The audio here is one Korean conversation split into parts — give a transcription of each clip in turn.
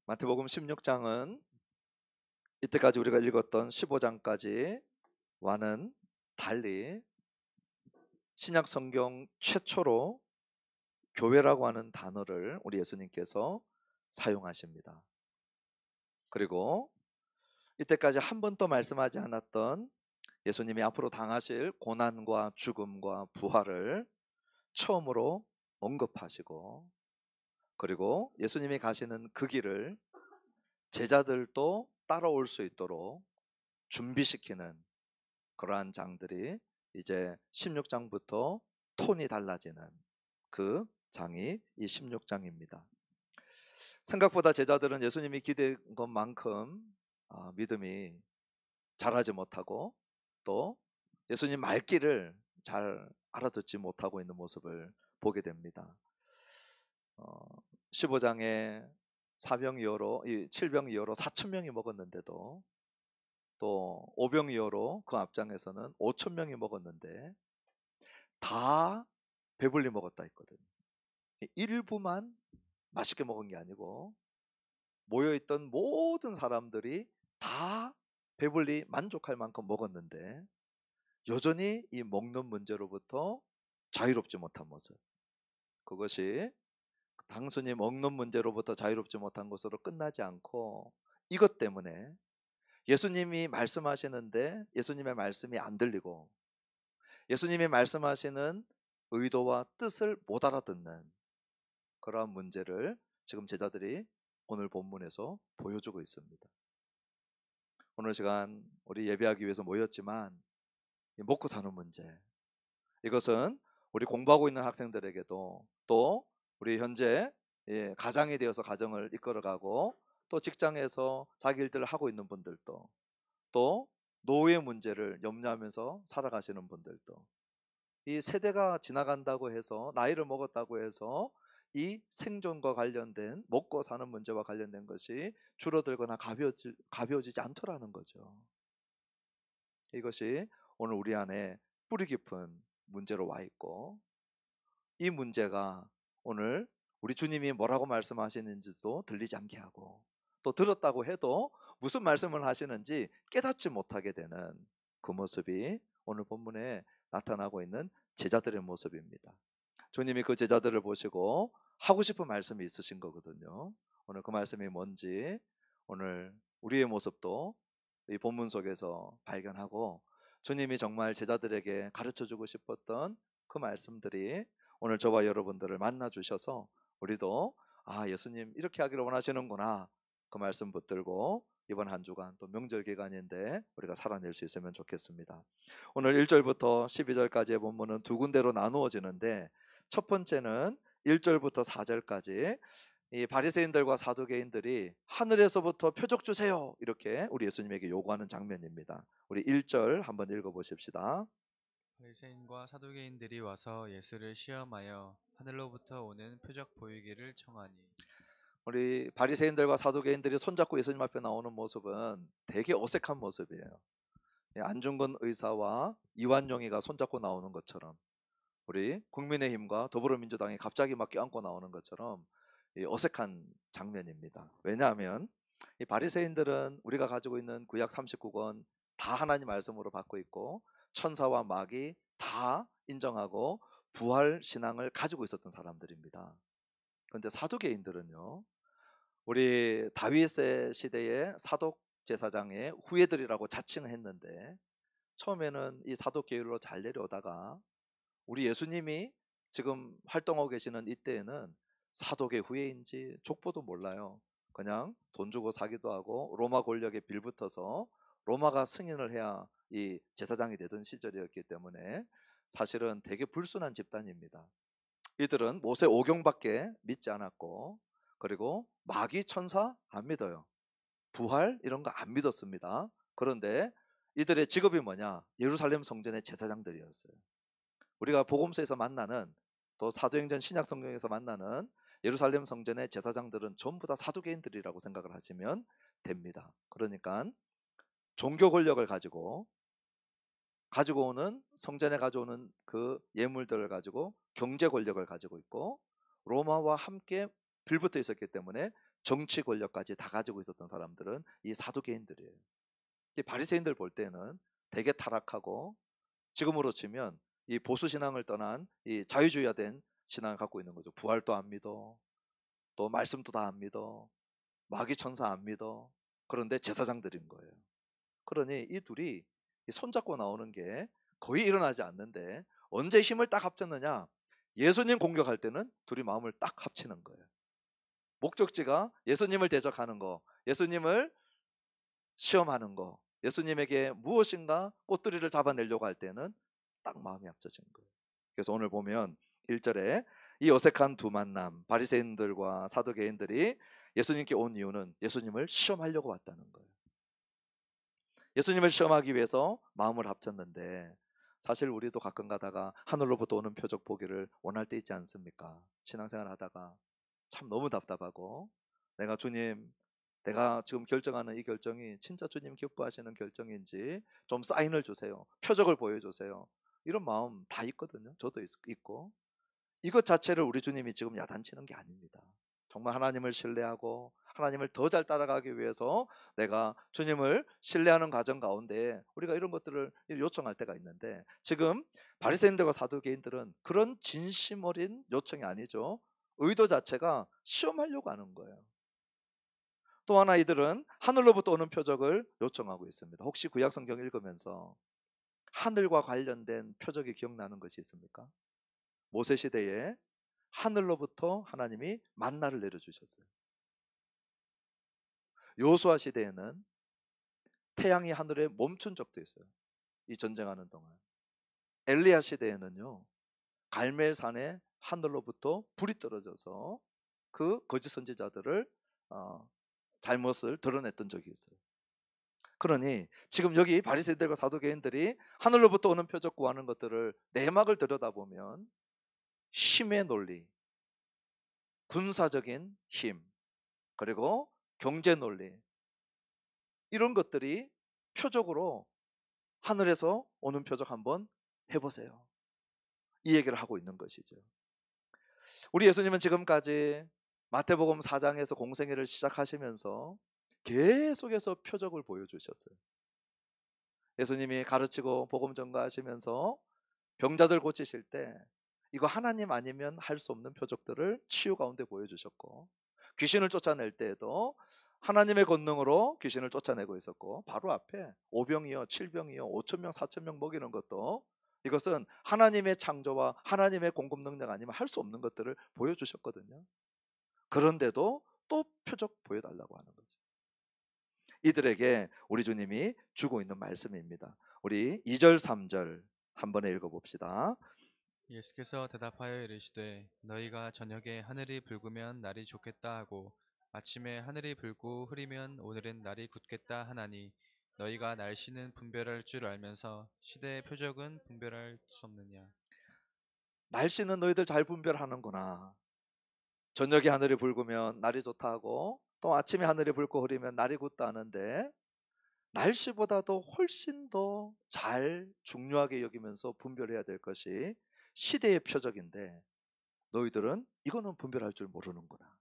마태복음 16장은 이때까지 우리가 읽었던 15장까지와는 달리 신약 성경 최초로 교회라고 하는 단어를 우리 예수님께서 사용하십니다. 그리고 이때까지 한 번도 말씀하지 않았던 예수님이 앞으로 당하실 고난과 죽음과 부활을 처음으로 언급하시고, 그리고 예수님이 가시는 그 길을 제자들도 따라올 수 있도록 준비시키는 그러한 장들이 이제 16장부터 톤이 달라지는 그 장이 이 16장입니다. 생각보다 제자들은 예수님이 기대한 것만큼 믿음이 잘하지 못하고 또 예수님 말귀를 잘 알아듣지 못하고 있는 모습을 보게 됩니다. 15장에 7병 이어로 4,000명이 먹었는데도, 또 5병 이어로 그 앞장에서는 5,000명이 먹었는데 다 배불리 먹었다 했거든요. 일부만 맛있게 먹은 게 아니고 모여있던 모든 사람들이 다 배불리 만족할 만큼 먹었는데 여전히 이 먹는 문제로부터 자유롭지 못한 모습, 그것이 단순히 먹는 문제로부터 자유롭지 못한 것으로 끝나지 않고 이것 때문에 예수님이 말씀하시는데 예수님의 말씀이 안 들리고 예수님이 말씀하시는 의도와 뜻을 못 알아듣는 그러한 문제를 지금 제자들이 오늘 본문에서 보여주고 있습니다. 오늘 시간 우리 예배하기 위해서 모였지만 먹고 사는 문제, 이것은 우리 공부하고 있는 학생들에게도, 또 우리 현재 가장이 되어서 가정을 이끌어가고 또 직장에서 자기 일들을 하고 있는 분들도, 또 노후의 문제를 염려하면서 살아가시는 분들도, 이 세대가 지나간다고 해서, 나이를 먹었다고 해서 이 생존과 관련된 먹고 사는 문제와 관련된 것이 줄어들거나 가벼워지지 않더라는 거죠. 이것이 오늘 우리 안에 뿌리 깊은 문제로 와 있고, 이 문제가 오늘 우리 주님이 뭐라고 말씀하시는지도 들리지 않게 하고, 또 들었다고 해도 무슨 말씀을 하시는지 깨닫지 못하게 되는 그 모습이 오늘 본문에 나타나고 있는 제자들의 모습입니다. 주님이 그 제자들을 보시고 하고 싶은 말씀이 있으신 거거든요. 오늘 그 말씀이 뭔지 오늘 우리의 모습도 이 본문 속에서 발견하고, 주님이 정말 제자들에게 가르쳐주고 싶었던 그 말씀들이 오늘 저와 여러분들을 만나 주셔서 우리도 예수님 이렇게 하기를 원하시는구나, 그 말씀 붙들고 이번 한 주간 또 명절 기간인데 우리가 살아낼 수 있으면 좋겠습니다. 오늘 1절부터 12절까지의 본문은 두 군데로 나누어지는데, 첫 번째는 1절부터 4절까지 이 바리새인들과 사두개인들이 하늘에서부터 표적 주세요 이렇게 우리 예수님에게 요구하는 장면입니다. 우리 1절 한번 읽어보십시다. 바리새인과 사두개인들이 와서 예수를 시험하여 하늘로부터 오는 표적 보이기를 청하니. 우리 바리새인들과 사두개인들이 손잡고 예수님 앞에 나오는 모습은 되게 어색한 모습이에요. 안중근 의사와 이완용이가 손잡고 나오는 것처럼, 우리 국민의힘과 더불어민주당이 갑자기 막 껴안고 나오는 것처럼 어색한 장면입니다. 왜냐하면 이 바리새인들은 우리가 가지고 있는 구약 39권 다 하나님 말씀으로 받고 있고 천사와 마귀 다 인정하고 부활 신앙을 가지고 있었던 사람들입니다. 그런데 사두개인들은요, 우리 다윗의 시대의 사독 제사장의 후예들이라고 자칭했는데, 처음에는 이 사독계율로 잘 내려오다가 우리 예수님이 지금 활동하고 계시는 이때에는 사독의 후예인지 족보도 몰라요. 그냥 돈 주고 사기도 하고 로마 권력에 빌붙어서 로마가 승인을 해야 이 제사장이 되던 시절이었기 때문에 사실은 되게 불순한 집단입니다. 이들은 모세 오경밖에 믿지 않았고, 그리고 마귀 천사 안 믿어요. 부활 이런 거 안 믿었습니다. 그런데 이들의 직업이 뭐냐? 예루살렘 성전의 제사장들이었어요. 우리가 복음서에서 만나는, 또 사도행전 신약 성경에서 만나는 예루살렘 성전의 제사장들은 전부 다 사두개인들이라고 생각을 하시면 됩니다. 그러니까 종교 권력을 가지고 오는, 성전에 가져오는 그 예물들을 가지고 경제 권력을 가지고 있고 로마와 함께 빌붙어 있었기 때문에 정치 권력까지 다 가지고 있었던 사람들은 이 사두개인들이에요. 이 바리새인들 볼 때는 되게 타락하고, 지금으로 치면 이 보수 신앙을 떠난 이 자유주의화된 신앙을 갖고 있는 거죠. 부활도 안 믿어, 또 말씀도 다 안 믿어, 마귀 천사 안 믿어. 그런데 제사장들인 거예요. 그러니 이 둘이 손잡고 나오는 게 거의 일어나지 않는데, 언제 힘을 딱 합쳤느냐? 예수님 공격할 때는 둘이 마음을 딱 합치는 거예요. 목적지가 예수님을 대적하는 거, 예수님을 시험하는 거, 예수님에게 무엇인가 꼬투리를 잡아내려고 할 때는 딱 마음이 합쳐진 거예요. 그래서 오늘 보면 1절에 이 어색한 두 만남, 바리새인들과 사두개인들이 예수님께 온 이유는 예수님을 시험하려고 왔다는 거예요. 예수님을 시험하기 위해서 마음을 합쳤는데, 사실 우리도 가끔 가다가 하늘로부터 오는 표적 보기를 원할 때 있지 않습니까? 신앙생활 하다가 참 너무 답답하고, 주님, 내가 지금 결정하는 이 결정이 진짜 주님 기뻐하시는 결정인지 좀 사인을 주세요, 표적을 보여주세요, 이런 마음 다 있거든요. 저도 있고. 이것 자체를 우리 주님이 지금 야단치는 게 아닙니다. 정말 하나님을 신뢰하고 하나님을 더 잘 따라가기 위해서 내가 주님을 신뢰하는 과정 가운데 우리가 이런 것들을 요청할 때가 있는데, 지금 바리새인들과 사두개인들은 그런 진심 어린 요청이 아니죠. 의도 자체가 시험하려고 하는 거예요. 또 하나, 이들은 하늘로부터 오는 표적을 요청하고 있습니다. 혹시 구약 성경 읽으면서 하늘과 관련된 표적이 기억나는 것이 있습니까? 모세 시대에 하늘로부터 하나님이 만나를 내려주셨어요. 여호수아 시대에는 태양이 하늘에 멈춘 적도 있어요, 이 전쟁하는 동안. 엘리야 시대에는요, 갈멜산에 하늘로부터 불이 떨어져서 그 거짓 선지자들을 잘못을 드러냈던 적이 있어요. 그러니 지금 여기 바리새인들과 사두개인들이 하늘로부터 오는 표적 구하는 것들을 내막을 들여다보면 힘의 논리, 군사적인 힘, 그리고 경제 논리, 이런 것들이 표적으로 하늘에서 오는 표적 한번 해보세요, 이 얘기를 하고 있는 것이죠. 우리 예수님은 지금까지 마태복음 4장에서 공생애를 시작하시면서 계속해서 표적을 보여주셨어요. 예수님이 가르치고 복음 전가하시면서 병자들 고치실 때 이거 하나님 아니면 할 수 없는 표적들을 치유 가운데 보여주셨고, 귀신을 쫓아낼 때에도 하나님의 권능으로 귀신을 쫓아내고 있었고, 바로 앞에 5병이요 7병이요 5,000명 4,000명 먹이는 것도, 이것은 하나님의 창조와 하나님의 공급 능력 아니면 할 수 없는 것들을 보여주셨거든요. 그런데도 또 표적 보여달라고 하는 거죠. 이들에게 우리 주님이 주고 있는 말씀입니다. 우리 2절 3절 한 번에 읽어봅시다. 예수께서 대답하여 이르시되 너희가 저녁에 하늘이 붉으면 날이 좋겠다 하고 아침에 하늘이 붉고 흐리면 오늘은 날이 굳겠다 하나니 너희가 날씨는 분별할 줄 알면서 시대의 표적은 분별할 수 없느냐. 날씨는 너희들 잘 분별하는구나. 저녁에 하늘이 붉으면 날이 좋다 하고, 또 아침에 하늘이 붉고 흐리면 날이 굳다 하는데, 날씨보다도 훨씬 더 잘 중요하게 여기면서 분별해야 될 것이 시대의 표적인데, 너희들은 이거는 분별할 줄 모르는구나.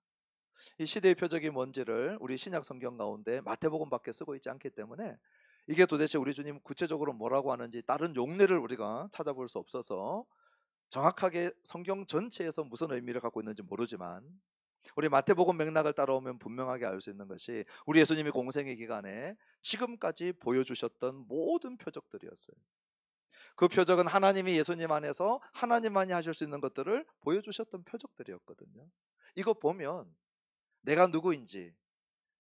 이 시대의 표적이 뭔지를 우리 신약 성경 가운데 마태복음밖에 쓰고 있지 않기 때문에, 이게 도대체 우리 주님 구체적으로 뭐라고 하는지 다른 용례를 우리가 찾아볼 수 없어서 정확하게 성경 전체에서 무슨 의미를 갖고 있는지 모르지만, 우리 마태복음 맥락을 따라오면 분명하게 알 수 있는 것이 우리 예수님이 공생의 기간에 지금까지 보여주셨던 모든 표적들이었어요. 그 표적은 하나님이 예수님 안에서 하나님만이 하실 수 있는 것들을 보여주셨던 표적들이었거든요. 이거 보면 내가 누구인지,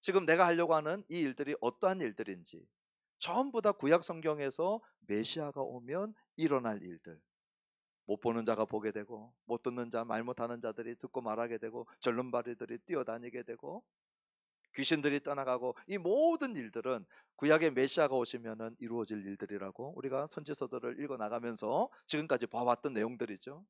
지금 내가 하려고 하는 이 일들이 어떠한 일들인지, 전부 다 구약 성경에서 메시아가 오면 일어날 일들, 못 보는 자가 보게 되고, 못 듣는 자, 말 못하는 자들이 듣고 말하게 되고, 절름발이들이 뛰어다니게 되고, 귀신들이 떠나가고, 이 모든 일들은 구약의 메시아가 오시면 이루어질 일들이라고 우리가 선지서들을 읽어나가면서 지금까지 봐왔던 내용들이죠.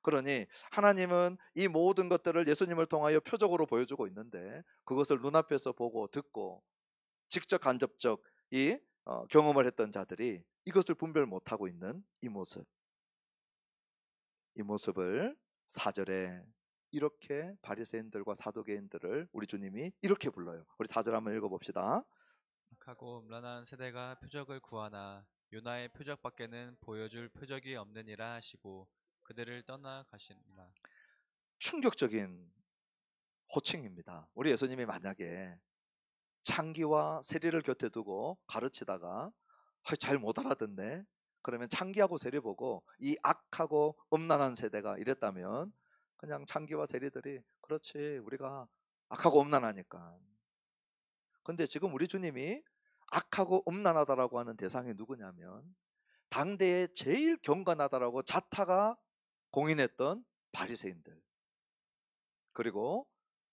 그러니 하나님은 이 모든 것들을 예수님을 통하여 표적으로 보여주고 있는데, 그것을 눈앞에서 보고 듣고 직접 간접적 경험을 했던 자들이 이것을 분별 못하고 있는 이 모습을 4절에 이렇게 바리새인들과 사두개인들을 우리 주님이 이렇게 불러요. 우리 4절 한번 읽어봅시다. 악하고 음란한 세대가 표적을 구하나 요나의 표적밖에는 보여줄 표적이 없느니라 하시고 그들을 떠나 가시니라. 충격적인 호칭입니다. 우리 예수님이 만약에 창기와 세리를 곁에 두고 가르치다가 잘 못 알아듣네. 그러면 창기하고 세리 보고 이 악하고 음란한 세대가 이랬다면 그냥 창기와 세리들이 그렇지 우리가 악하고 음란하니까. 근데 지금 우리 주님이 악하고 음란하다라고 하는 대상이 누구냐면 당대에 제일 경건하다라고 자타가 공인했던 바리새인들, 그리고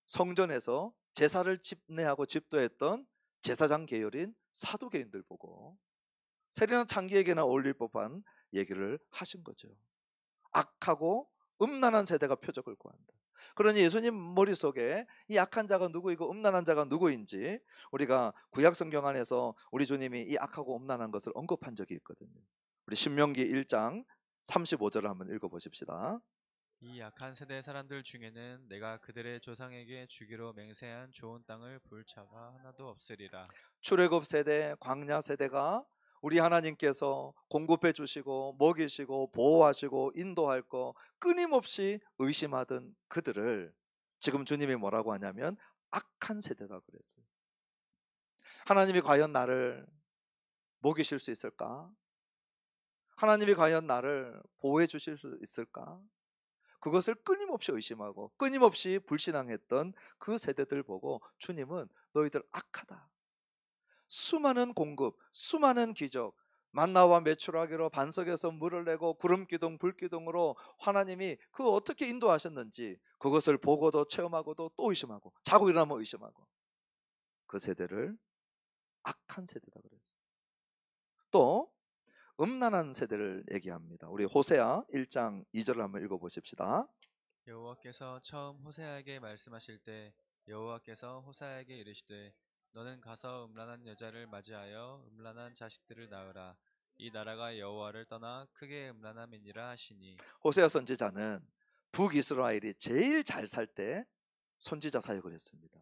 성전에서 제사를 집례하고 집도했던 제사장 계열인 사두개인들 보고 세리나 창기에게나 어울릴 법한 얘기를 하신 거죠. 악하고 음란한 세대가 표적을 구한다. 그러니 예수님 머릿속에 이 악한 자가 누구이고 음란한 자가 누구인지 우리가 구약 성경 안에서 우리 주님이 이 악하고 음란한 것을 언급한 적이 있거든요. 우리 신명기 1장 35절을 한번 읽어보십시다. 이 악한 세대 사람들 중에는 내가 그들의 조상에게 주기로 맹세한 좋은 땅을 볼 자가 하나도 없으리라. 출애굽 세대, 광야 세대가 우리 하나님께서 공급해 주시고 먹이시고 보호하시고 인도할 거 끊임없이 의심하던 그들을 지금 주님이 뭐라고 하냐면 악한 세대다 그랬어요. 하나님이 과연 나를 먹이실 수 있을까? 하나님이 과연 나를 보호해 주실 수 있을까? 그것을 끊임없이 의심하고 끊임없이 불신앙했던 그 세대들 보고 주님은 너희들 악하다. 수많은 공급, 수많은 기적, 만나와 메추라기로 반석에서 물을 내고 구름 기둥, 불 기둥으로 하나님이 그 어떻게 인도하셨는지 그것을 보고도 체험하고도 또 의심하고 자고 일어나면 의심하고 그 세대를 악한 세대다 그랬어요. 또 음란한 세대를 얘기합니다. 우리 호세아 1장 2절을 한번 읽어보십시다. 여호와께서 처음 호세아에게 말씀하실 때 여호와께서 호세아에게 이르시되 너는 가서 음란한 여자를 맞이하여 음란한 자식들을 낳으라. 이 나라가 여호와를 떠나 크게 음란함이니라 하시니. 호세아 선지자는 북이스라엘이 제일 잘 살 때 선지자 사역을 했습니다.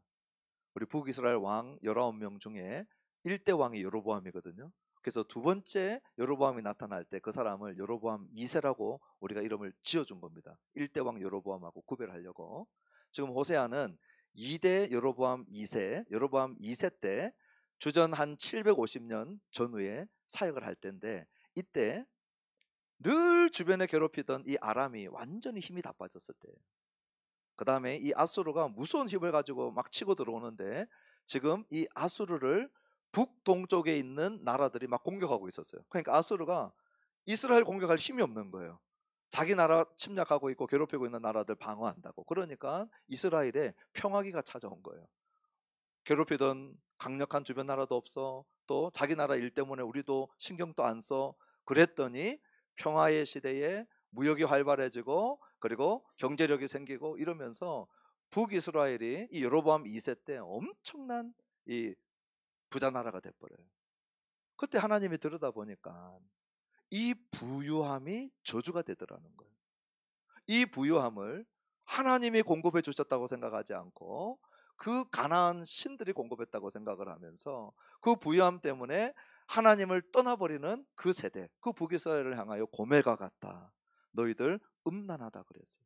우리 북이스라엘 왕 19명 중에 1대 왕이 여로보암이거든요. 그래서 두 번째 여로보암이 나타날 때 그 사람을 여로보암 2세라고 우리가 이름을 지어준 겁니다. 1대 왕 여로보암하고 구별하려고. 지금 호세아는 2대 여로보암 2세, 여로보암 2세 때 주전 한 750년 전후에 사역을 할 때인데 이때 늘 주변에 괴롭히던 이 아람이 완전히 힘이 다 빠졌을 때예요. 그 다음에 이 아수르가 무서운 힘을 가지고 막 치고 들어오는데 지금 이 아수르를 북동쪽에 있는 나라들이 막 공격하고 있었어요. 그러니까 아수르가 이스라엘 공격할 힘이 없는 거예요. 자기 나라 침략하고 있고 괴롭히고 있는 나라들 방어한다고. 그러니까 이스라엘에 평화기가 찾아온 거예요. 괴롭히던 강력한 주변 나라도 없어. 또 자기 나라 일 때문에 우리도 신경도 안 써. 그랬더니 평화의 시대에 무역이 활발해지고 그리고 경제력이 생기고 이러면서 북이스라엘이 이 여로보암 2세 때 엄청난 이 부자 나라가 돼버려요. 그때 하나님이 들여다보니까 이 부유함이 저주가 되더라는 거예요. 이 부유함을 하나님이 공급해 주셨다고 생각하지 않고 그 가나안 신들이 공급했다고 생각을 하면서 그 부유함 때문에 하나님을 떠나버리는 그 세대, 그 북이스라엘을 향하여 고멜과 같다. 너희들 음란하다 그랬어요.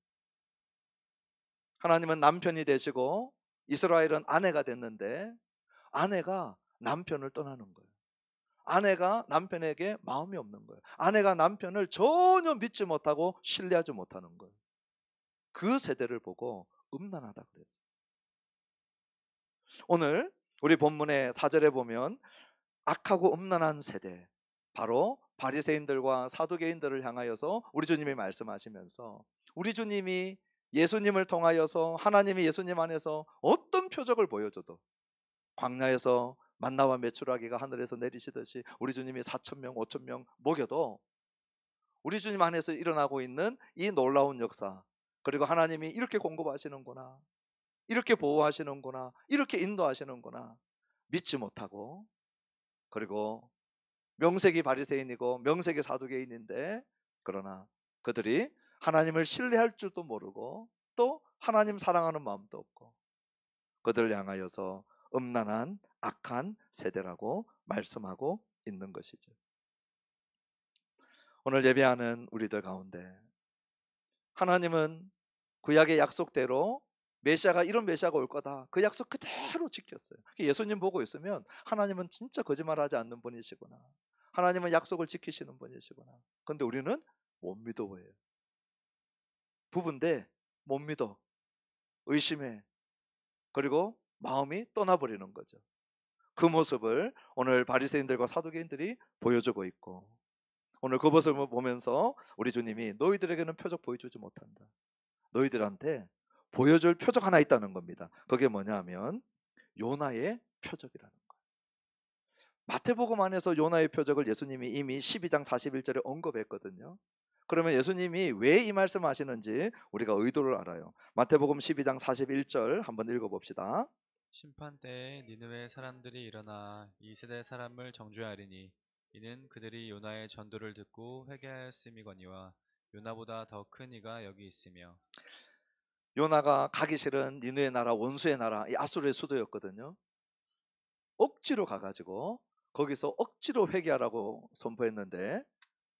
하나님은 남편이 되시고 이스라엘은 아내가 됐는데 아내가 남편을 떠나는 거예요. 아내가 남편에게 마음이 없는 거예요. 아내가 남편을 전혀 믿지 못하고 신뢰하지 못하는 거예요. 그 세대를 보고 음란하다 그랬어요. 오늘 우리 본문의 4절에 보면 악하고 음란한 세대, 바로 바리새인들과 사두개인들을 향하여서 우리 주님이 말씀하시면서 우리 주님이 예수님을 통하여서 하나님이 예수님 안에서 어떤 표적을 보여줘도 광야에서 만나와 메추라기가 하늘에서 내리시듯이 우리 주님이 4,000명, 5,000명 먹여도 우리 주님 안에서 일어나고 있는 이 놀라운 역사, 그리고 하나님이 이렇게 공급하시는구나, 이렇게 보호하시는구나, 이렇게 인도하시는구나 믿지 못하고, 그리고 명색이 바리새인이고 명색이 사두개인인데 그러나 그들이 하나님을 신뢰할 줄도 모르고 또 하나님 사랑하는 마음도 없고 그들을 향하여서 음란한 악한 세대라고 말씀하고 있는 것이죠. 오늘 예배하는 우리들 가운데 하나님은 구약의 약속대로 메시아가 이런 메시아가 올 거다, 그 약속 그대로 지켰어요. 예수님 보고 있으면 하나님은 진짜 거짓말하지 않는 분이시구나, 하나님은 약속을 지키시는 분이시구나. 그런데 우리는 못 믿어해요. 부부인데 못 믿어, 의심해, 그리고 마음이 떠나버리는 거죠. 그 모습을 오늘 바리새인들과 사두개인들이 보여주고 있고, 오늘 그 모습을 보면서 우리 주님이 너희들에게는 표적 보여주지 못한다, 너희들한테 보여줄 표적 하나 있다는 겁니다. 그게 뭐냐 하면 요나의 표적이라는 거예요. 마태복음 안에서 요나의 표적을 예수님이 이미 12장 41절에 언급했거든요. 그러면 예수님이 왜 이 말씀을 하시는지 우리가 의도를 알아요. 마태복음 12장 41절 한번 읽어봅시다. 심판 때에 니느웨 사람들이 일어나 이 세대 사람을 정죄하리니 이는 그들이 요나의 전도를 듣고 회개하였음이거니와 요나보다 더 큰 이가 여기 있으며. 요나가 가기 싫은 니느웨 나라, 원수의 나라, 이 아수르의 수도였거든요. 억지로 가가지고 거기서 억지로 회개하라고 선포했는데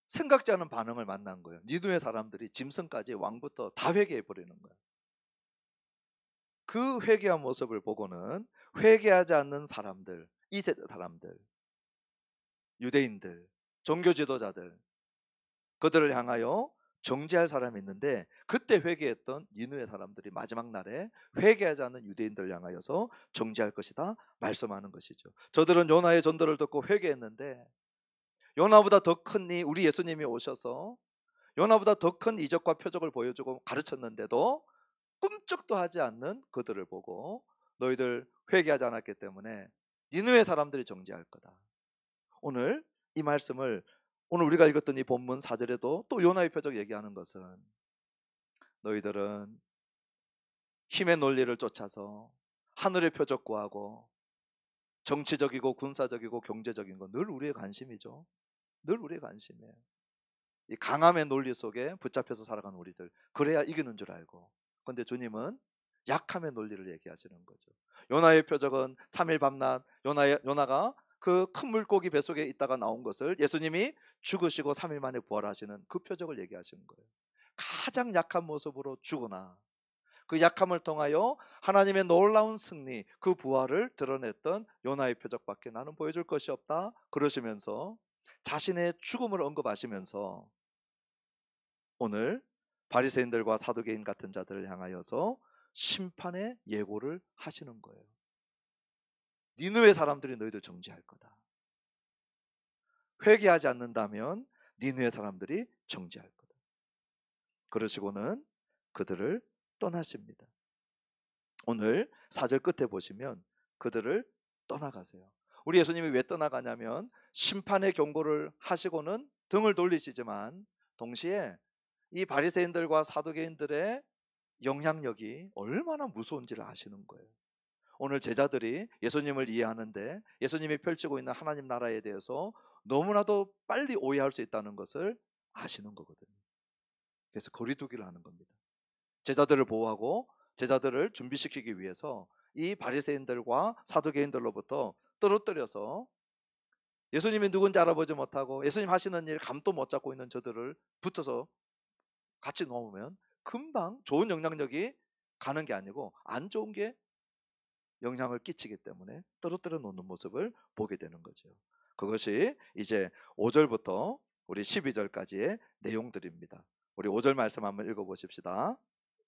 생각지 않은 반응을 만난 거예요. 니느웨 사람들이 짐승까지 왕부터 다 회개해 버리는 거예요. 그 회개한 모습을 보고는 회개하지 않는 사람들, 이 세대 사람들, 유대인들, 종교 지도자들, 그들을 향하여 정죄할 사람이 있는데, 그때 회개했던 니느웨 사람들이 마지막 날에 회개하지 않는 유대인들을 향하여서 정죄할 것이다 말씀하는 것이죠. 저들은 요나의 전도를 듣고 회개했는데 요나보다 더 큰 이 우리 예수님이 오셔서 요나보다 더 큰 이적과 표적을 보여주고 가르쳤는데도 꿈쩍도 하지 않는 그들을 보고 너희들 회개하지 않았기 때문에 니느웨 사람들이 정죄할 거다. 오늘 이 말씀을 오늘 우리가 읽었던 이 본문 4절에도 또 요나의 표적 얘기하는 것은, 너희들은 힘의 논리를 쫓아서 하늘의 표적 구하고 정치적이고 군사적이고 경제적인 거 늘 우리의 관심이죠. 늘 우리의 관심이에요. 이 강함의 논리 속에 붙잡혀서 살아가는 우리들, 그래야 이기는 줄 알고. 그런데 주님은 약함의 논리를 얘기하시는 거죠. 요나의 표적은 3일 밤낮 요나가 그 큰 물고기 뱃속에 있다가 나온 것을 예수님이 죽으시고 3일 만에 부활하시는 그 표적을 얘기하시는 거예요. 가장 약한 모습으로 죽으나 그 약함을 통하여 하나님의 놀라운 승리, 그 부활을 드러냈던 요나의 표적밖에 나는 보여줄 것이 없다 그러시면서 자신의 죽음을 언급하시면서 오늘 바리새인들과 사두개인 같은 자들을 향하여서 심판의 예고를 하시는 거예요. 니느웨 사람들이 너희들 정죄할 거다. 회개하지 않는다면 니느웨 사람들이 정죄할 거다. 그러시고는 그들을 떠나십니다. 오늘 4절 끝에 보시면 그들을 떠나가세요. 우리 예수님이 왜 떠나가냐면 심판의 경고를 하시고는 등을 돌리시지만 동시에 이 바리새인들과 사두개인들의 영향력이 얼마나 무서운지를 아시는 거예요. 오늘 제자들이 예수님을 이해하는데 예수님이 펼치고 있는 하나님 나라에 대해서 너무나도 빨리 오해할 수 있다는 것을 아시는 거거든요. 그래서 거리두기를 하는 겁니다. 제자들을 보호하고 제자들을 준비시키기 위해서 이 바리새인들과 사두개인들로부터 떨어뜨려서 예수님이 누군지 알아보지 못하고 예수님 하시는 일 감도 못 잡고 있는 저들을 붙어서 같이 놓으면 금방 좋은 영향력이 가는 게 아니고 안 좋은 게 영향을 끼치기 때문에 떨어뜨려 놓는 모습을 보게 되는 거죠. 그것이 이제 5절부터 우리 12절까지의 내용들입니다. 우리 5절 말씀 한번 읽어보십시다.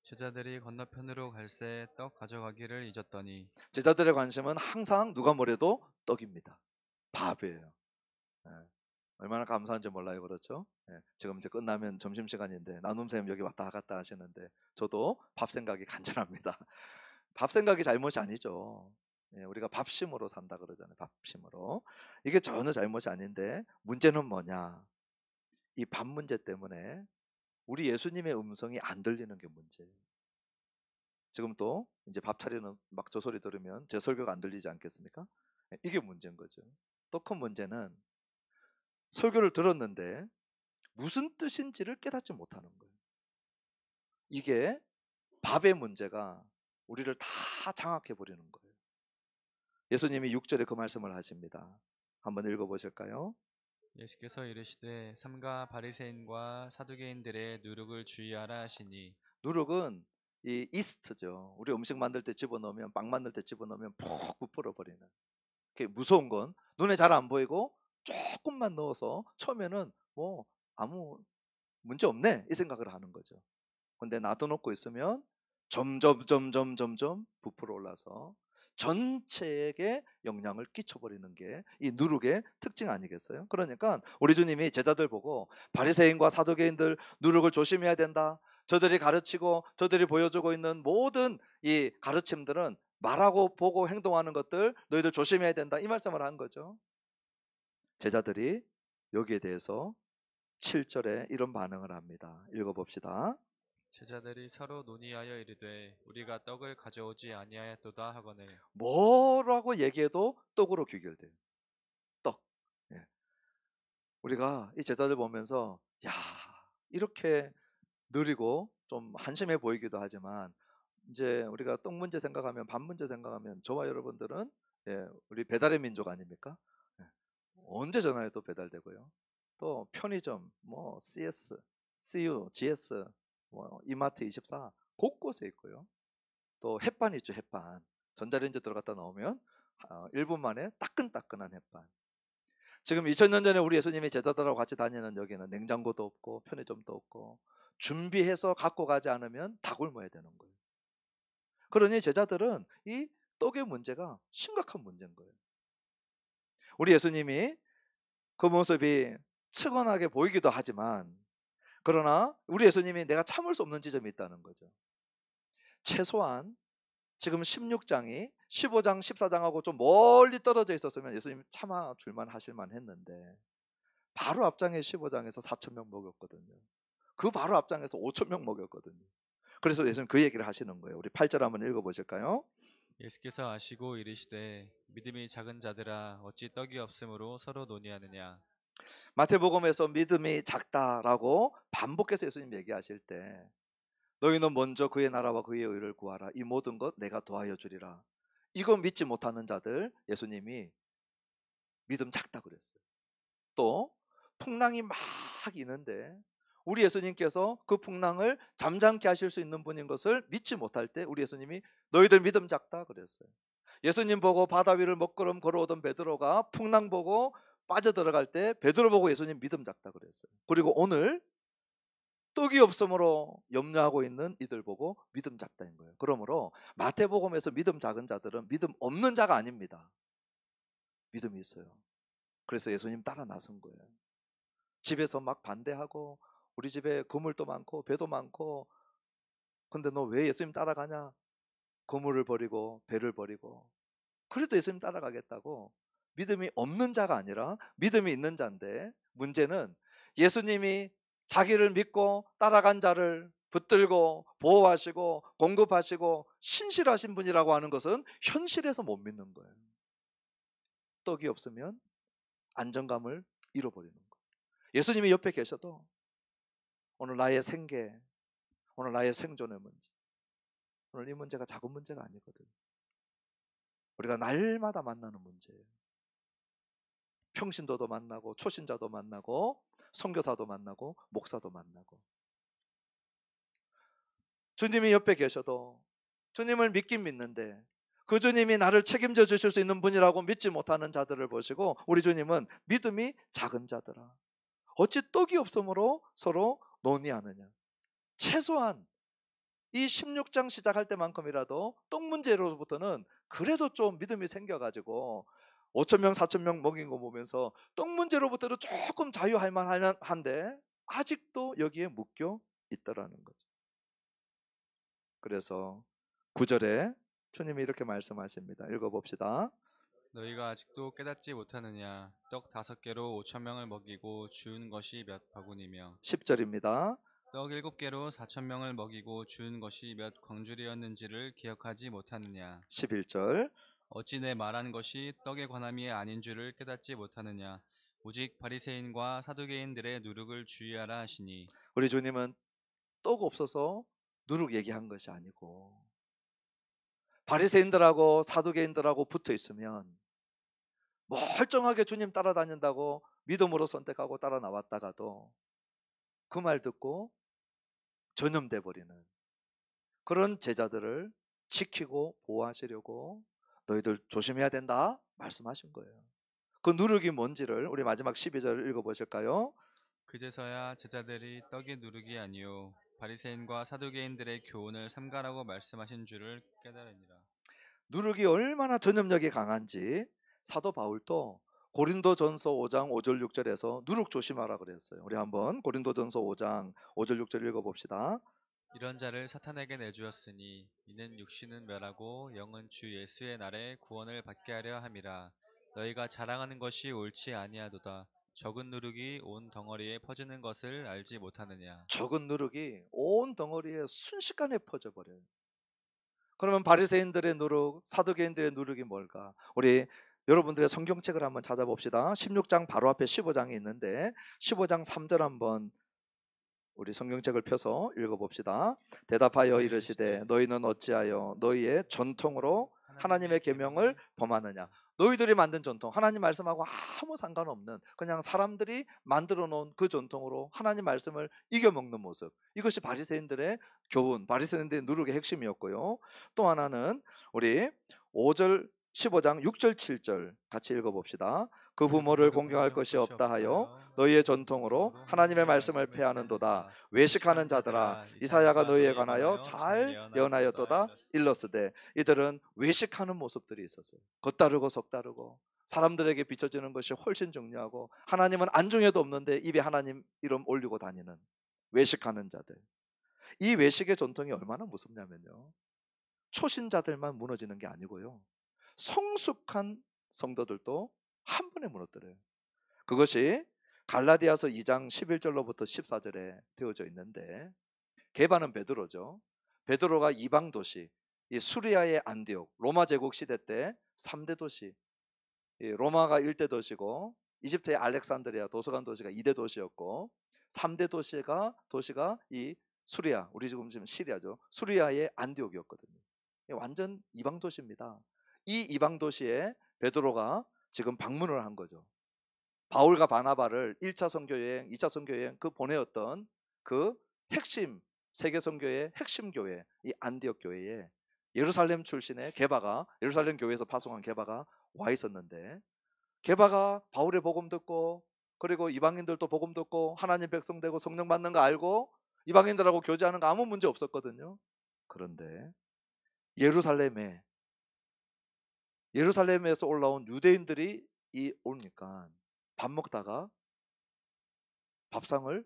제자들이 건너편으로 갈새 떡 가져가기를 잊었더니. 제자들의 관심은 항상 누가 뭐래도 떡입니다. 밥이에요. 예. 얼마나 감사한지 몰라요. 그렇죠? 예. 지금 이제 끝나면 점심시간인데 나눔쌤 여기 왔다 갔다 하시는데 저도 밥 생각이 간절합니다. 밥 생각이 잘못이 아니죠. 예, 우리가 밥심으로 산다 그러잖아요. 밥심으로. 이게 전혀 잘못이 아닌데 문제는 뭐냐, 이 밥 문제 때문에 우리 예수님의 음성이 안 들리는 게 문제예요. 지금 또 이제 밥 차리는 막 저 소리 들으면 제 설교가 안 들리지 않겠습니까? 예, 이게 문제인 거죠. 또 큰 문제는 설교를 들었는데 무슨 뜻인지를 깨닫지 못하는 거예요. 이게 밥의 문제가 우리를 다 장악해 버리는 거예요. 예수님이 6절에 그 말씀을 하십니다. 한번 읽어보실까요? 예수께서 이르시되 삼가 바리새인과 사두개인들의 누룩을 주의하라 하시니 누룩은 이 이스트죠. 우리 음식 만들 때 집어넣으면, 빵 만들 때 집어넣으면 푹 부풀어 버리는. 그게 무서운 건 눈에 잘 안 보이고 조금만 넣어서 처음에는 뭐 아무 문제 없네 이 생각을 하는 거죠. 근데 놔둬놓고 있으면 점점 부풀어 올라서 전체에게 영향을 끼쳐버리는 게 이 누룩의 특징 아니겠어요? 그러니까 우리 주님이 제자들 보고 바리새인과 사두개인들 누룩을 조심해야 된다. 저들이 가르치고 저들이 보여주고 있는 모든 이 가르침들은 말하고 보고 행동하는 것들 너희들 조심해야 된다 이 말씀을 한 거죠. 제자들이 여기에 대해서 7절에 이런 반응을 합니다. 읽어봅시다. 제자들이 서로 논의하여 이르되 우리가 떡을 가져오지 아니하였도다 하거늘 뭐라고 얘기해도 떡으로 귀결돼요. 떡. 예. 우리가 이 제자들 보면서 야 이렇게 느리고 좀 한심해 보이기도 하지만 이제 우리가 떡 문제 생각하면 밥 문제 생각하면 저와 여러분들은 우리 배달의 민족 아닙니까? 예. 언제 전화해도 배달되고요. 또 편의점 뭐 CS, CU, GS, 뭐 이마트 24 곳곳에 있고요. 또 햇반 있죠, 햇반. 전자레인지 들어갔다 나오면 1분 만에 따끈따끈한 햇반. 지금 2000년 전에 우리 예수님이 제자들하고 같이 다니는 여기는 냉장고도 없고 편의점도 없고 준비해서 갖고 가지 않으면 다 굶어야 되는 거예요. 그러니 제자들은 이 떡의 문제가 심각한 문제인 거예요. 우리 예수님이 그 모습이 측은하게 보이기도 하지만 그러나 우리 예수님이 내가 참을 수 없는 지점이 있다는 거죠. 최소한 지금 16장이 15장, 14장하고 좀 멀리 떨어져 있었으면 예수님 참아 줄만 하실만 했는데 바로 앞장에 15장에서 4,000명 먹였거든요. 그 바로 앞장에서 5,000명 먹였거든요. 그래서 예수님 그 얘기를 하시는 거예요. 우리 8절 한번 읽어보실까요? 예수께서 아시고 이르시되 믿음이 작은 자들아 어찌 떡이 없으므로 서로 논의하느냐 마태복음에서 믿음이 작다라고 반복해서 예수님 얘기하실 때 너희는 먼저 그의 나라와 그의 의를 구하라. 이 모든 것 내가 더하여 주리라. 이거 믿지 못하는 자들 예수님이 믿음 작다 그랬어요. 또 풍랑이 막 있는데 우리 예수님께서 그 풍랑을 잠잠케 하실 수 있는 분인 것을 믿지 못할 때 우리 예수님이 너희들 믿음 작다 그랬어요. 예수님 보고 바다 위를 먹구름 걸어오던 베드로가 풍랑 보고 빠져들어갈 때 베드로 보고 예수님 믿음 작다 그랬어요. 그리고 오늘 떡이 없음으로 염려하고 있는 이들 보고 믿음 작다인 거예요. 그러므로 마태복음에서 믿음 작은 자들은 믿음 없는 자가 아닙니다. 믿음이 있어요. 그래서 예수님 따라 나선 거예요. 집에서 막 반대하고 우리 집에 그물도 많고 배도 많고 근데 너 왜 예수님 따라가냐? 그물을 버리고 배를 버리고 그래도 예수님 따라가겠다고 믿음이 없는 자가 아니라 믿음이 있는 자인데 문제는 예수님이 자기를 믿고 따라간 자를 붙들고 보호하시고 공급하시고 신실하신 분이라고 하는 것은 현실에서 못 믿는 거예요. 떡이 없으면 안정감을 잃어버리는 거예요. 예수님이 옆에 계셔도 오늘 나의 생계, 오늘 나의 생존의 문제, 오늘 이 문제가 작은 문제가 아니거든. 우리가 날마다 만나는 문제예요. 평신도도 만나고 초신자도 만나고 선교사도 만나고 목사도 만나고 주님이 옆에 계셔도 주님을 믿긴 믿는데 그 주님이 나를 책임져 주실 수 있는 분이라고 믿지 못하는 자들을 보시고 우리 주님은 믿음이 작은 자들아 어찌 떡이 없으므로 서로 논의하느냐. 최소한 이 16장 시작할 때만큼이라도 떡 문제로부터는 그래도 좀 믿음이 생겨가지고 5,000명 4,000명 먹인 거 보면서 떡 문제로부터는 조금 자유할 만한데 아직도 여기에 묶여 있더라는 거죠. 그래서 9절에 주님이 이렇게 말씀하십니다. 읽어봅시다. 너희가 아직도 깨닫지 못하느냐 떡 5개로 5,000명을 먹이고 주운 것이 몇 바구니며 10절입니다. 떡 7개로 4,000명을 먹이고 주운 것이 몇 광주리였는지를 기억하지 못하느냐 11절. 어찌 내 말한 것이 떡에 관함이 아닌 줄을 깨닫지 못하느냐 오직 바리새인과 사두개인들의 누룩을 주의하라 하시니 우리 주님은 떡 없어서 누룩 얘기한 것이 아니고, 바리새인들하고 사두개인들하고 붙어 있으면 멀쩡하게 주님 따라다닌다고 믿음으로 선택하고 따라 나왔다가도 그 말 듣고 전염돼 버리는 그런 제자들을 지키고 보호하시려고 너희들 조심해야 된다 말씀하신 거예요. 그 누룩이 뭔지를 우리 마지막 12절 읽어보실까요? 그제서야 제자들이 떡이 누룩이 아니요 바리새인과 사두개인들의 교훈을 삼가라고 말씀하신 줄을 깨달으니라. 누룩이 얼마나 전염력이 강한지 사도 바울도 고린도전서 5장 5절 6절에서 누룩 조심하라 그랬어요. 우리 한번 고린도전서 5장 5절 6절 읽어봅시다. 이런 자를 사탄에게 내주었으니 이는 육신은 멸하고 영은 주 예수의 날에 구원을 받게 하려 함이라. 너희가 자랑하는 것이 옳지 아니하도다. 적은 누룩이 온 덩어리에 퍼지는 것을 알지 못하느냐. 적은 누룩이 온 덩어리에 순식간에 퍼져버려요. 그러면 바리새인들의 누룩, 사두개인들의 누룩이 뭘까? 우리 여러분들의 성경책을 한번 찾아봅시다. 16장 바로 앞에 15장이 있는데 15장 3절 한번 우리 성경책을 펴서 읽어봅시다. 대답하여 이르시되 너희는 어찌하여 너희의 전통으로 하나님의 계명을 범하느냐. 너희들이 만든 전통, 하나님 말씀하고 아무 상관없는 그냥 사람들이 만들어 놓은 그 전통으로 하나님 말씀을 이겨먹는 모습, 이것이 바리새인들의 교훈, 바리새인들의 누룩의 핵심이었고요. 또 하나는 우리 5절 15장 6절 7절 같이 읽어봅시다. 그 부모를 공경할 것이 없다 하여 너희의 전통으로 하나님의 말씀을 폐하는도다. 외식하는 자들아, 이사야가 너희에 관하여 잘 예언하였도다. 일러스되 이들은 외식하는 모습들이 있었어요. 겉다르고 속다르고 사람들에게 비춰지는 것이 훨씬 중요하고 하나님은 안중에도 없는데 입에 하나님 이름 올리고 다니는 외식하는 자들. 이 외식의 전통이 얼마나 무섭냐면요, 초신자들만 무너지는 게 아니고요, 성숙한 성도들도 한 번에 무너뜨려요. 그것이 갈라디아서 2장 11절로부터 14절에 되어져 있는데, 게바는 베드로죠. 베드로가 이방 도시, 이 수리아의 안디옥, 로마 제국 시대 때 3대 도시, 로마가 1대 도시고 이집트의 알렉산드리아 도서관 도시가 2대 도시였고 3대 도시가 이 수리아, 우리 지금 시리아죠. 수리아의 안디옥이었거든요. 완전 이방 도시입니다. 이 이방 도시에 베드로가 지금 방문을 한 거죠. 바울과 바나바를 1차 선교여행, 2차 선교여행 그 보내었던 그 핵심 세계 선교의 핵심 교회, 이 안디옥 교회에 예루살렘 출신의 게바가, 예루살렘 교회에서 파송한 게바가 와 있었는데, 게바가 바울의 복음 듣고 그리고 이방인들도 복음 듣고 하나님 백성 되고 성령 받는 거 알고 이방인들하고 교제하는 거 아무 문제 없었거든요. 그런데 예루살렘에서 올라온 유대인들이 오니까 밥 먹다가 밥상을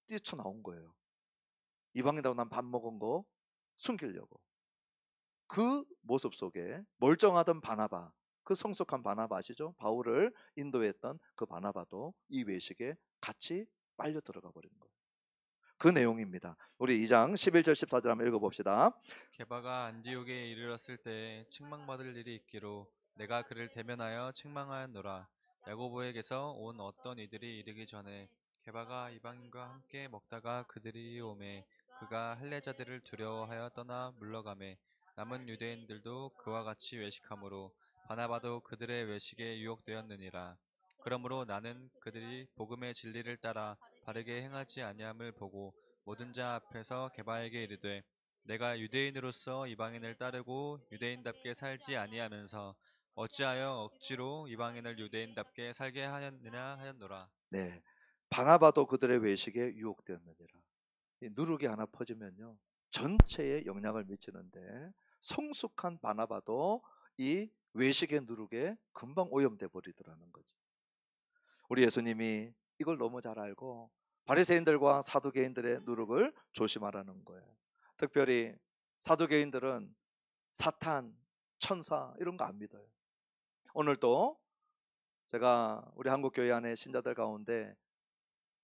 뛰쳐나온 거예요. 이방인하고 난 밥 먹은 거 숨기려고. 그 모습 속에 멀쩡하던 바나바, 그 성숙한 바나바 아시죠? 바울을 인도했던 그 바나바도 이 외식에 같이 빨려 들어가 버린 거예요. 그 내용입니다. 우리 2장 11절 14절 한번 읽어봅시다. 게바가 안디옥에 이르렀을 때 책망받을 일이 있기로 내가 그를 대면하여 책망하였노라. 야고보에게서 온 어떤 이들이 이르기 전에 게바가 이방인과 함께 먹다가 그들이 오매 그가 할례자들을 두려워하여 떠나 물러가매 남은 유대인들도 그와 같이 외식하므로 바나바도 그들의 외식에 유혹되었느니라. 그러므로 나는 그들이 복음의 진리를 따라 바르게 행하지 아니함을 보고 모든 자 앞에서 게바에게 이르되 내가 유대인으로서 이방인을 따르고 유대인답게 살지 아니하면서 어찌하여 억지로 이방인을 유대인답게 살게 하였느냐 하였노라. 네, 바나바도 그들의 외식에 유혹되었느니라. 이 누룩이 하나 퍼지면요 전체에 영향을 미치는데, 성숙한 바나바도 이 외식의 누룩에 금방 오염돼 버리더라는 거죠. 우리 예수님이 이걸 너무 잘 알고 바리새인들과 사두개인들의 누룩을 조심하라는 거예요. 특별히 사두개인들은 사탄, 천사 이런 거 안 믿어요. 오늘도 제가 우리 한국 교회 안에 신자들 가운데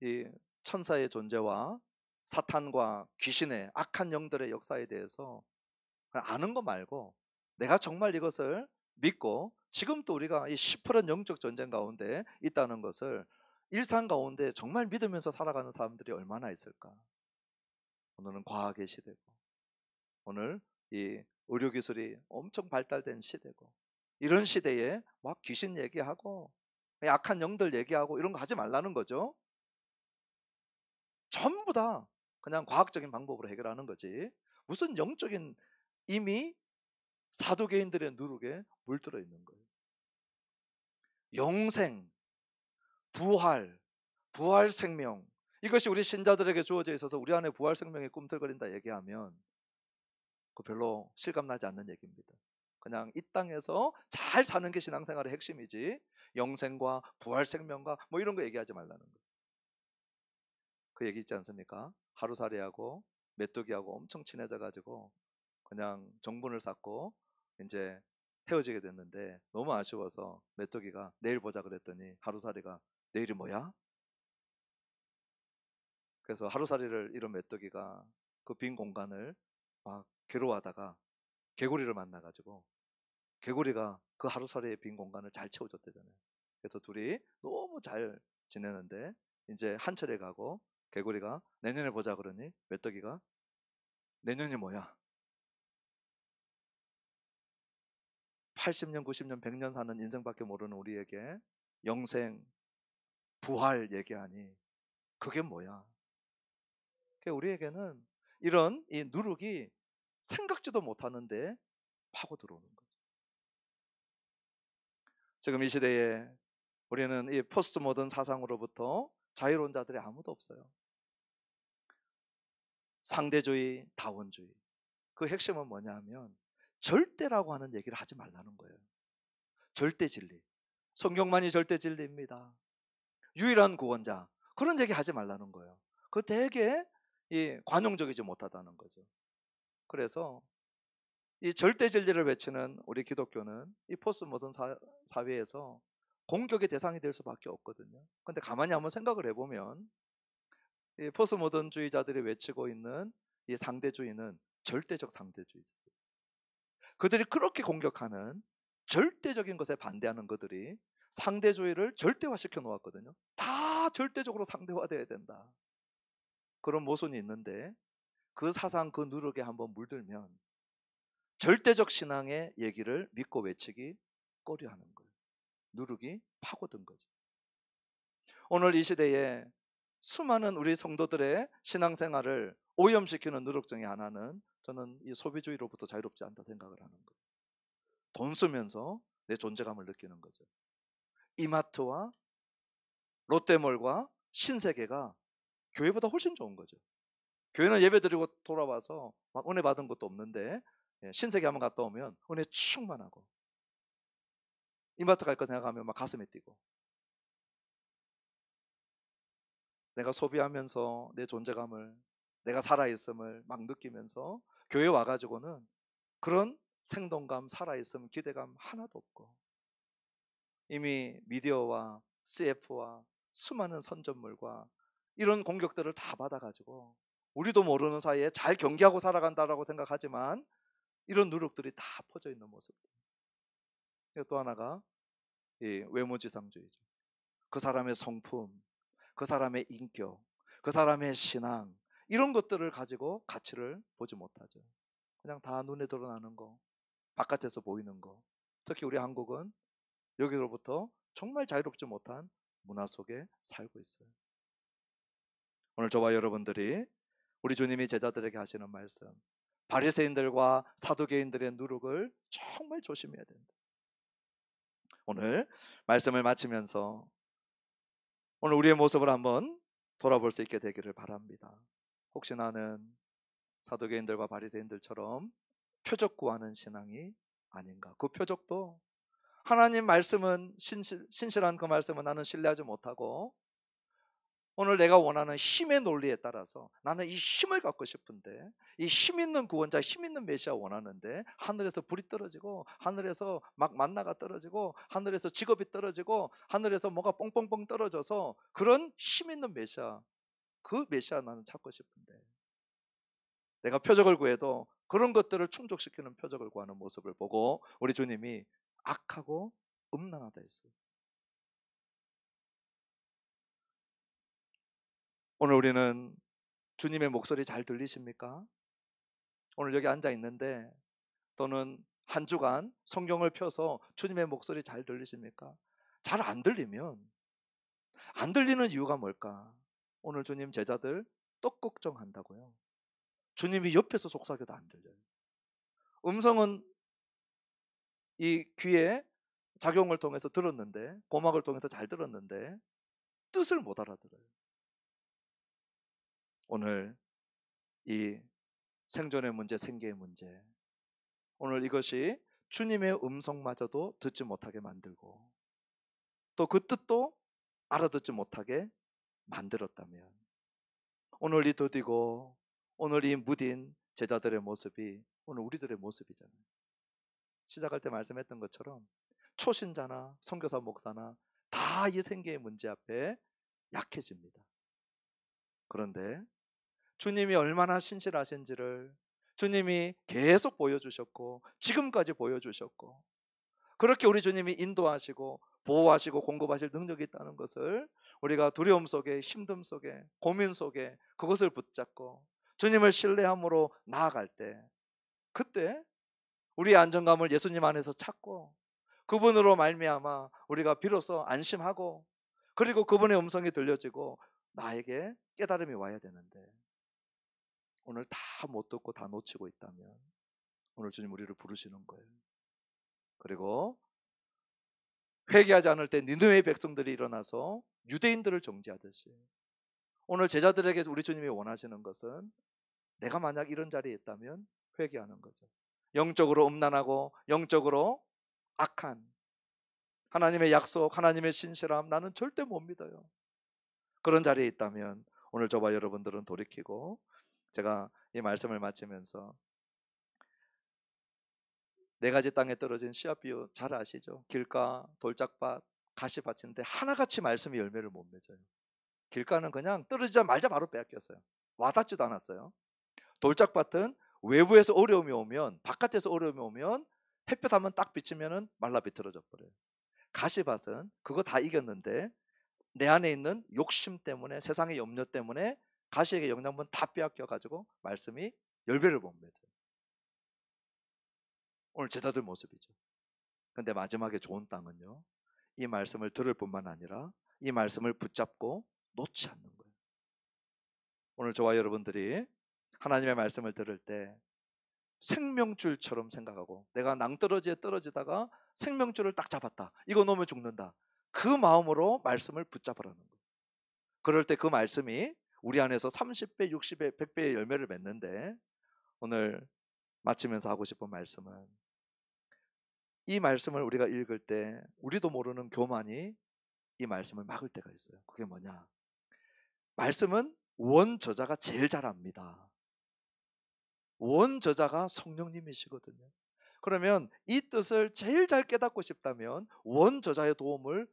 이 천사의 존재와 사탄과 귀신의 악한 영들의 역사에 대해서 아는 거 말고 내가 정말 이것을 믿고 지금도 우리가 이 시퍼런 영적 전쟁 가운데 있다는 것을 일상 가운데 정말 믿으면서 살아가는 사람들이 얼마나 있을까. 오늘은 과학의 시대고 오늘 이 의료기술이 엄청 발달된 시대고, 이런 시대에 막 귀신 얘기하고 약한 영들 얘기하고 이런 거 하지 말라는 거죠. 전부 다 그냥 과학적인 방법으로 해결하는 거지, 무슨 영적인, 이미 사두개인들의 누룩에 물들어 있는 거예요. 영생, 부활, 부활 생명, 이것이 우리 신자들에게 주어져 있어서 우리 안에 부활 생명이 꿈틀거린다 얘기하면 그 별로 실감나지 않는 얘기입니다. 그냥 이 땅에서 잘 사는 게 신앙생활의 핵심이지, 영생과 부활 생명과 뭐 이런 거 얘기하지 말라는 거예요. 그 얘기 있지 않습니까? 하루살이하고 메뚜기하고 엄청 친해져 가지고 그냥 정분을 쌓고 이제 헤어지게 됐는데, 너무 아쉬워서 메뚜기가 내일 보자 그랬더니 하루살이가 내일이 뭐야? 그래서 하루살이를 잃은 메뚜기가 그 빈 공간을 막 괴로워하다가 개구리를 만나가지고 개구리가 그 하루살이의 빈 공간을 잘 채워줬대잖아요. 그래서 둘이 너무 잘 지내는데 이제 한철에 가고 개구리가 내년에 보자 그러니 메뚜기가 내년이 뭐야? 80년, 90년, 100년 사는 인생밖에 모르는 우리에게 영생, 부활 얘기하니 그게 뭐야? 우리에게는 이런 이 누룩이 생각지도 못하는데 파고 들어오는 거죠. 지금 이 시대에 우리는 이 포스트 모던 사상으로부터 자유론자들이 아무도 없어요. 상대주의, 다원주의. 그 핵심은 뭐냐 하면 절대라고 하는 얘기를 하지 말라는 거예요. 절대 진리. 성경만이 절대 진리입니다. 유일한 구원자. 그런 얘기 하지 말라는 거예요. 그 되게 관용적이지 못하다는 거죠. 그래서 이 절대 진리를 외치는 우리 기독교는 이 포스트 모던 사회에서 공격의 대상이 될 수밖에 없거든요. 근데 가만히 한번 생각을 해보면 이 포스트 모던주의자들이 외치고 있는 이 상대주의는 절대적 상대주의죠. 그들이 그렇게 공격하는 절대적인 것에 반대하는 그들이 상대주의를 절대화시켜 놓았거든요. 다 절대적으로 상대화되어야 된다, 그런 모순이 있는데 그 사상, 그 누룩에 한번 물들면 절대적 신앙의 얘기를 믿고 외치기 꺼려하는 거예요. 누룩이 파고든 거죠. 오늘 이 시대에 수많은 우리 성도들의 신앙생활을 오염시키는 누룩 중에 하나는 저는 이 소비주의로부터 자유롭지 않다 생각을 하는 거예요. 돈 쓰면서 내 존재감을 느끼는 거죠. 이마트와 롯데몰과 신세계가 교회보다 훨씬 좋은 거죠. 교회는 예배드리고 돌아와서 막 은혜 받은 것도 없는데 신세계 한번 갔다 오면 은혜 충만하고, 이마트 갈 거 생각하면 막 가슴이 뛰고, 내가 소비하면서 내 존재감을, 내가 살아있음을 막 느끼면서 교회 와가지고는 그런 생동감, 살아있음, 기대감 하나도 없고, 이미 미디어와 CF와 수많은 선전물과 이런 공격들을 다 받아가지고 우리도 모르는 사이에 잘 경계하고 살아간다라고 생각하지만 이런 누룩들이 다 퍼져 있는 모습. 또 하나가 이 외모지상주의죠. 그 사람의 성품, 그 사람의 인격, 그 사람의 신앙, 이런 것들을 가지고 가치를 보지 못하죠. 그냥 다 눈에 드러나는 거, 바깥에서 보이는 거. 특히 우리 한국은 여기로부터 정말 자유롭지 못한 문화 속에 살고 있어요. 오늘 저와 여러분들이 우리 주님이 제자들에게 하시는 말씀, 바리새인들과 사두개인들의 누룩을 정말 조심해야 된다. 오늘 말씀을 마치면서 오늘 우리의 모습을 한번 돌아볼 수 있게 되기를 바랍니다. 혹시 나는 사두개인들과 바리새인들처럼 표적 구하는 신앙이 아닌가? 그 표적도 하나님 말씀은 신실한 그 말씀은 나는 신뢰하지 못하고 오늘 내가 원하는 힘의 논리에 따라서 나는 이 힘을 갖고 싶은데, 이 힘 있는 구원자, 힘 있는 메시아 원하는데 하늘에서 불이 떨어지고 하늘에서 막 만나가 떨어지고 하늘에서 직업이 떨어지고 하늘에서 뭐가 뻥뻥뻥 떨어져서 그런 힘 있는 메시아, 그 메시아 나는 찾고 싶은데 내가 표적을 구해도 그런 것들을 충족시키는 표적을 구하는 모습을 보고 우리 주님이 악하고 음란하다 했어요. 오늘 우리는 주님의 목소리 잘 들리십니까? 오늘 여기 앉아 있는데 또는 한 주간 성경을 펴서 주님의 목소리 잘 들리십니까? 잘 안 들리면 안 들리는 이유가 뭘까? 오늘 주님 제자들 떡 걱정한다고요. 주님이 옆에서 속삭여도 안 들려요. 음성은 이 귀에 작용을 통해서 들었는데, 고막을 통해서 잘 들었는데 뜻을 못 알아들어요. 오늘 이 생존의 문제, 생계의 문제, 오늘 이것이 주님의 음성마저도 듣지 못하게 만들고 또 그 뜻도 알아듣지 못하게 만들었다면, 오늘 이 더디고 오늘 이 무딘 제자들의 모습이 오늘 우리들의 모습이잖아요. 시작할 때 말씀했던 것처럼 초신자나 선교사 목사나 다 이 생계의 문제 앞에 약해집니다. 그런데 주님이 얼마나 신실하신지를 주님이 계속 보여주셨고 지금까지 보여주셨고, 그렇게 우리 주님이 인도하시고 보호하시고 공급하실 능력이 있다는 것을 우리가 두려움 속에, 힘듦 속에, 고민 속에 그것을 붙잡고 주님을 신뢰함으로 나아갈 때, 그때 우리의 안정감을 예수님 안에서 찾고 그분으로 말미암아 우리가 비로소 안심하고, 그리고 그분의 음성이 들려지고 나에게 깨달음이 와야 되는데, 오늘 다 못 듣고 다 놓치고 있다면 오늘 주님 우리를 부르시는 거예요. 그리고 회개하지 않을 때 니느웨 백성들이 일어나서 유대인들을 정죄하듯이 오늘 제자들에게 우리 주님이 원하시는 것은 내가 만약 이런 자리에 있다면 회개하는 거죠. 영적으로 음란하고 영적으로 악한 하나님의 약속, 하나님의 신실함 나는 절대 못 믿어요. 그런 자리에 있다면 오늘 저와 여러분들은 돌이키고, 제가 이 말씀을 마치면서 네 가지 땅에 떨어진 씨앗 비유 잘 아시죠? 길가, 돌짝밭, 가시밭인데 하나같이 말씀이 열매를 못 맺어요. 길가는 그냥 떨어지자마자 바로 빼앗겼어요. 와닿지도 않았어요. 돌짝밭은 외부에서 어려움이 오면, 바깥에서 어려움이 오면 햇볕 한번 딱 비치면 말라 비틀어져 버려요. 가시밭은 그거 다 이겼는데 내 안에 있는 욕심 때문에, 세상의 염려 때문에 가시에게 영양분 다 빼앗겨 가지고 말씀이 열매를 못 맺어요. 오늘 제자들 모습이죠. 근데 마지막에 좋은 땅은요, 이 말씀을 들을 뿐만 아니라 이 말씀을 붙잡고 놓지 않는 거예요. 오늘 저와 여러분들이 하나님의 말씀을 들을 때 생명줄처럼 생각하고, 내가 낭떠러지에 떨어지다가 생명줄을 딱 잡았다, 이거 놓으면 죽는다, 그 마음으로 말씀을 붙잡으라는 거예요. 그럴 때 그 말씀이 우리 안에서 30배, 60배, 100배의 열매를 맺는데, 오늘 마치면서 하고 싶은 말씀은, 이 말씀을 우리가 읽을 때 우리도 모르는 교만이 이 말씀을 막을 때가 있어요. 그게 뭐냐? 말씀은 원저자가 제일 잘 압니다. 원저자가 성령님이시거든요. 그러면 이 뜻을 제일 잘 깨닫고 싶다면 원저자의 도움을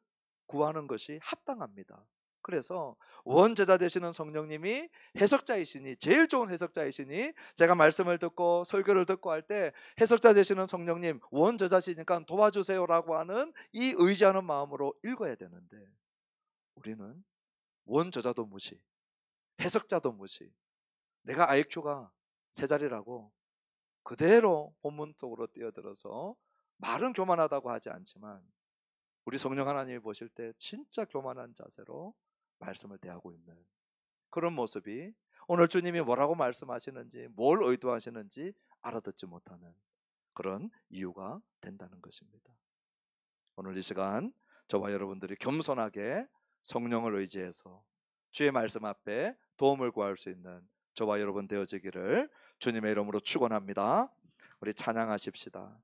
구하는 것이 합당합니다. 그래서 원저자 되시는 성령님이 해석자이시니, 제일 좋은 해석자이시니, 제가 말씀을 듣고 설교를 듣고 할 때 해석자 되시는 성령님 원저자시니까 도와주세요라고 하는 이 의지하는 마음으로 읽어야 되는데, 우리는 원저자도 무시, 해석자도 무시, 내가 IQ가 세 자리라고 그대로 본문 속으로 뛰어들어서 말은 교만하다고 하지 않지만 우리 성령 하나님이 보실 때 진짜 교만한 자세로 말씀을 대하고 있는 그런 모습이 오늘 주님이 뭐라고 말씀하시는지, 뭘 의도하시는지 알아듣지 못하는 그런 이유가 된다는 것입니다. 오늘 이 시간 저와 여러분들이 겸손하게 성령을 의지해서 주의 말씀 앞에 도움을 구할 수 있는 저와 여러분 되어지기를 주님의 이름으로 축원합니다. 우리 찬양하십시다.